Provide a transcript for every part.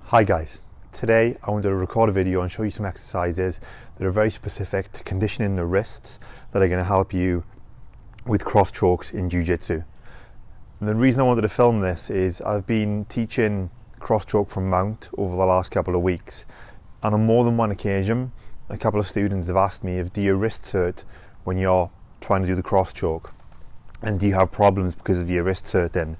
Hi guys, today I wanted to record a video and show you some exercises that are very specific to conditioning the wrists that are going to help you with cross chokes in Jiu-Jitsu. And the reason I wanted to film this is I've been teaching cross choke from mount over the last couple of weeks, and on more than one occasion a couple of students have asked me, do your wrists hurt when you're trying to do the cross choke, and do you have problems because of your wrists hurting?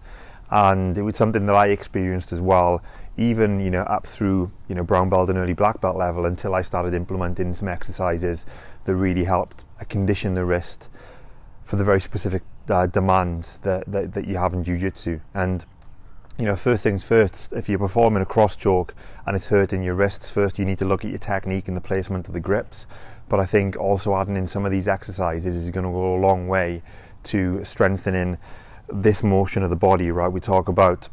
And it was something that I experienced as well, even up through brown belt and early black belt level, until I started implementing some exercises that really helped condition the wrist for the very specific demands that you have in Jiu-Jitsu. And first things first, if you're performing a cross choke and it's hurting your wrists, first you need to look at your technique and the placement of the grips. But I think also adding in some of these exercises is going to go a long way to strengthening this motion of the body, right? We talk about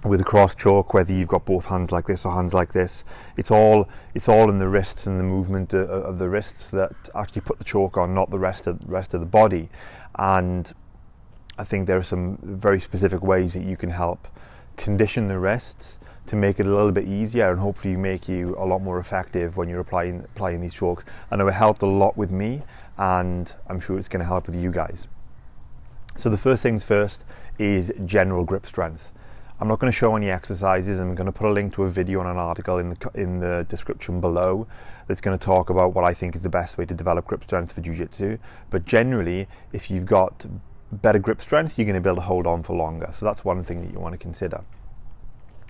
with a cross choke, whether you've got both hands like this or hands like this, it's all in the wrists and the movement of the wrists that actually put the choke on, not the rest of the body. And I think there are some very specific ways that you can help condition the wrists to make it a little bit easier, and hopefully make you a lot more effective when you're applying these chokes. I know it helped a lot with me, and I'm sure it's going to help with you guys. So the first things first is general grip strength. I'm not going to show any exercises. I'm going to put a link to a video and an article in the description below that's going to talk about what I think is the best way to develop grip strength for Jiu-Jitsu. But generally, if you've got better grip strength, you're going to be able to hold on for longer. So that's one thing that you want to consider.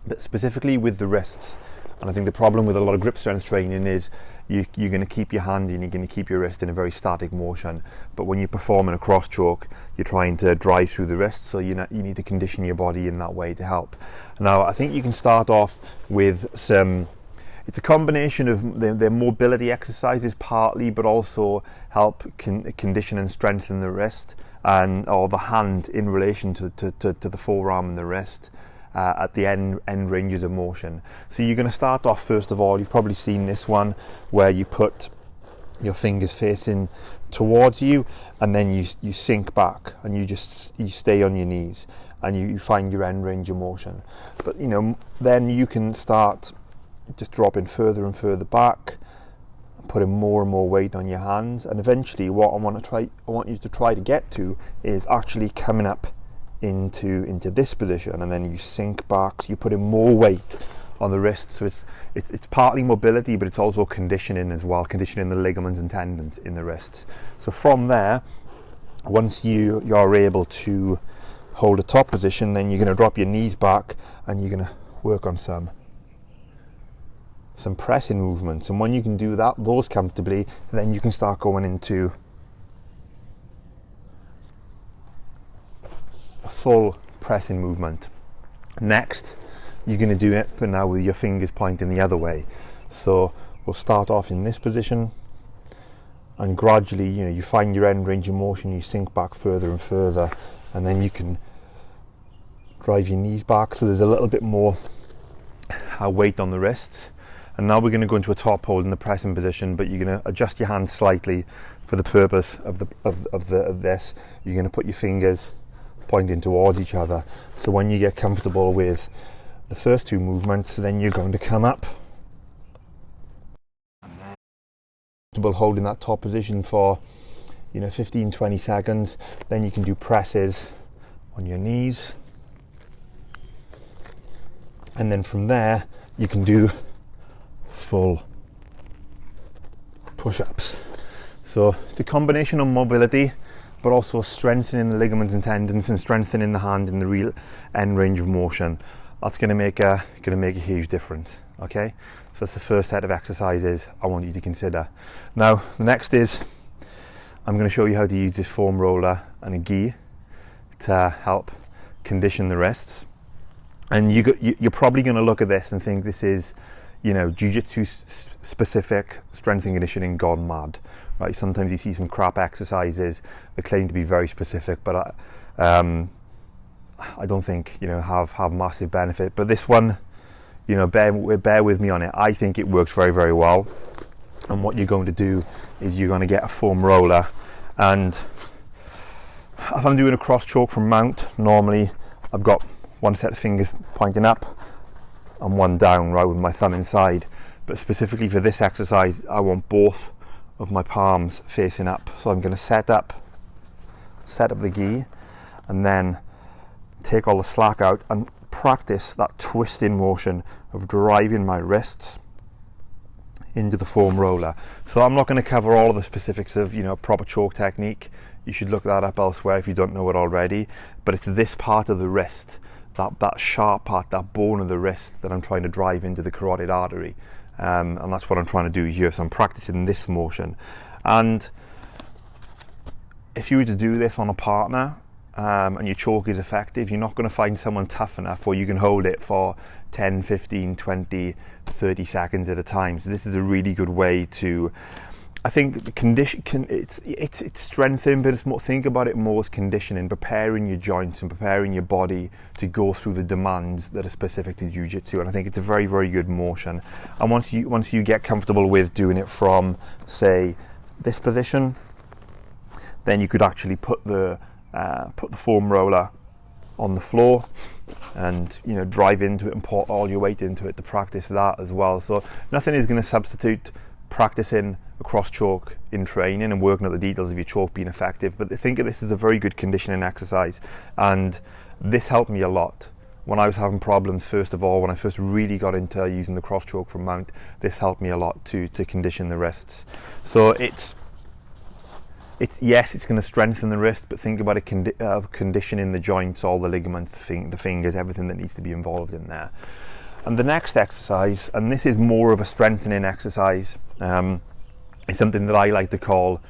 But specifically with the wrists, and I think the problem with a lot of grip strength training is you're going to keep your hand and you're going to keep your wrist in a very static motion. But when you're performing a cross choke, you're trying to drive through the wrist, so you need to condition your body in that way to help. Now, I think you can start off with it's a combination of their mobility exercises partly, but also help condition and strengthen the wrist or the hand in relation to the forearm and the wrist. At the end ranges of motion. So you're going to start off, first of all, you've probably seen this one where you put your fingers facing towards you, and then you sink back and you stay on your knees and you find your end range of motion. But then you can start just dropping further and further back, putting more and more weight on your hands, and eventually what I want you to try to get to is actually coming up into this position, and then you sink back, so you're putting more weight on the wrist. So it's partly mobility, but it's also conditioning as well, conditioning the ligaments and tendons in the wrists. So from there, once you're able to hold a top position, then you're going to drop your knees back and you're going to work on some pressing movements. And when you can do those comfortably, then you can start going into full pressing movement. Next, you're going to do it, but now with your fingers pointing the other way. So we'll start off in this position, and gradually, you find your end range of motion, you sink back further and further, and then you can drive your knees back, so there's a little bit more weight on the wrists. And now we're going to go into a top hold in the pressing position, but you're going to adjust your hand slightly for the purpose of this. You're going to put your fingers pointing towards each other. So when you get comfortable with the first two movements, then you're going to come up and then comfortable holding that top position for 15-20 seconds. Then you can do presses on your knees, and then from there you can do full push-ups. So it's a combination of mobility, but also strengthening the ligaments and tendons and strengthening the hand in the real end range of motion. That's going to make a huge difference. Okay, so that's the first set of exercises I want you to consider. Now, the next is I'm going to show you how to use this foam roller and a gi to help condition the wrists. And you're probably going to look at this and think this is Jiu-Jitsu specific strength and conditioning gone mad, right? Sometimes you see some crap exercises that claim to be very specific, but I don't think have massive benefit. But this one, bear with me on it. I think it works very, very well. And what you're going to do is you're going to get a foam roller, and if I'm doing a cross choke from mount, normally I've got one set of fingers pointing up, and one down, right, with my thumb inside. But specifically for this exercise, I want both of my palms facing up. So I'm going to set up the gi, and then take all the slack out and practice that twisting motion of driving my wrists into the foam roller. So I'm not going to cover all of the specifics of, proper choke technique. You should look that up elsewhere if you don't know it already. But it's this part of the wrist, that sharp part, that bone of the wrist, that I'm trying to drive into the carotid artery. And that's what I'm trying to do here. So I'm practicing this motion. And if you were to do this on a partner, and your choke is effective, you're not going to find someone tough enough where you can hold it for 10, 15, 20, 30 seconds at a time. So this is a really good way to, I think, the condition, it's strengthening, but it's more, think about it more as conditioning, preparing your joints and preparing your body to go through the demands that are specific to jiu-jitsu. And I think it's a very, very good motion. And once you get comfortable with doing it from, say, this position, then you could actually put the foam roller on the floor and drive into it and put all your weight into it to practice that as well. So nothing is going to substitute practicing a cross choke in training and working out the details of your choke being effective, but I think of this as a very good conditioning exercise, and this helped me a lot when I was having problems. First of all, when I first really got into using the cross choke from mount, this helped me a lot to condition the wrists. So it's yes, it's going to strengthen the wrist, but think about it conditioning the joints, all the ligaments, the fingers, everything that needs to be involved in there. And the next exercise, and this is more of a strengthening exercise, is something that I like to call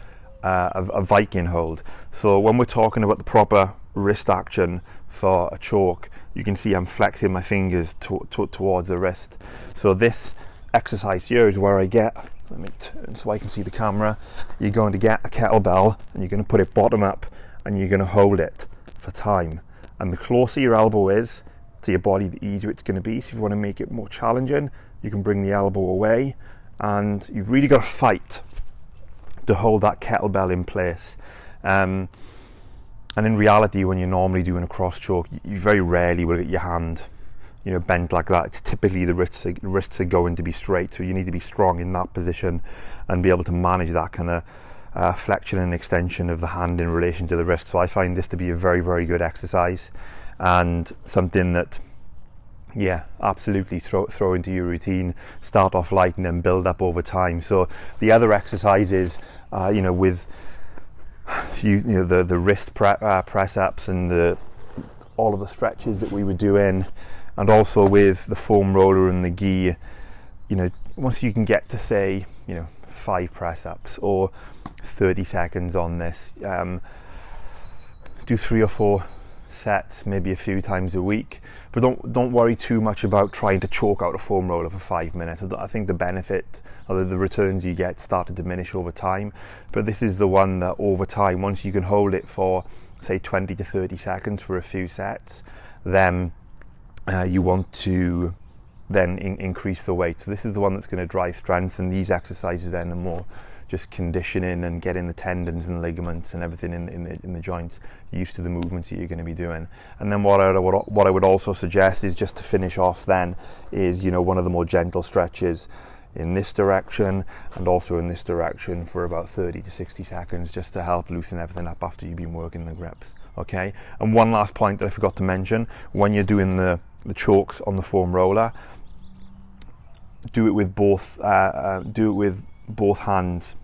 a Viking hold. So when we're talking about the proper wrist action for a choke, you can see I'm flexing my fingers towards the wrist. So this exercise here is where I get, let me turn so I can see the camera. You're going to get a kettlebell and you're going to put it bottom up and you're going to hold it for time. And the closer your elbow is to your body, the easier it's going to be. So if you want to make it more challenging, you can bring the elbow away, and you've really got to fight to hold that kettlebell in place. And in reality, when you're normally doing a cross choke, you very rarely will get your hand bent like that. It's typically the wrists are going to be straight, so you need to be strong in that position and be able to manage that kind of flexion and extension of the hand in relation to the wrist. So I find this to be a very, very good exercise, and something that, absolutely throw into your routine. Start off light and then build up over time. So the other exercises, with the wrist press ups and all of the stretches that we were doing, and also with the foam roller and the gi, once you can get to, say, 5 press ups or 30 seconds on this, do 3 or 4 sets, maybe a few times a week, but don't worry too much about trying to choke out a foam roller for 5 minutes. I think the benefit or the returns you get start to diminish over time, but this is the one that over time, once you can hold it for, say, 20 to 30 seconds for a few sets, then you want to then increase the weight. So this is the one that's going to drive strength, and these exercises then are more just conditioning and getting the tendons and ligaments and everything in the joints used to the movements that you're going to be doing. And then what I would also suggest is, just to finish off then, is one of the more gentle stretches in this direction and also in this direction for about 30 to 60 seconds, just to help loosen everything up after you've been working the grips. Okay, and one last point that I forgot to mention: when you're doing the chokes on the foam roller, do it with both hands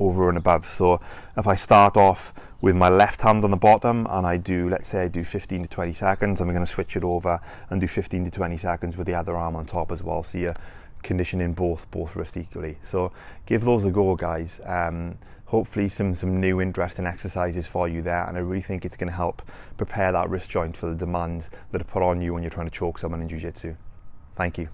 over and above. So if I start off with my left hand on the bottom and I do, let's say I do 15 to 20 seconds, I'm going to switch it over and do 15 to 20 seconds with the other arm on top as well. So you're conditioning both wrists equally. So give those a go, guys. Hopefully some new interesting exercises for you there, and I really think it's going to help prepare that wrist joint for the demands that are put on you when you're trying to choke someone in jiu-jitsu. Thank you.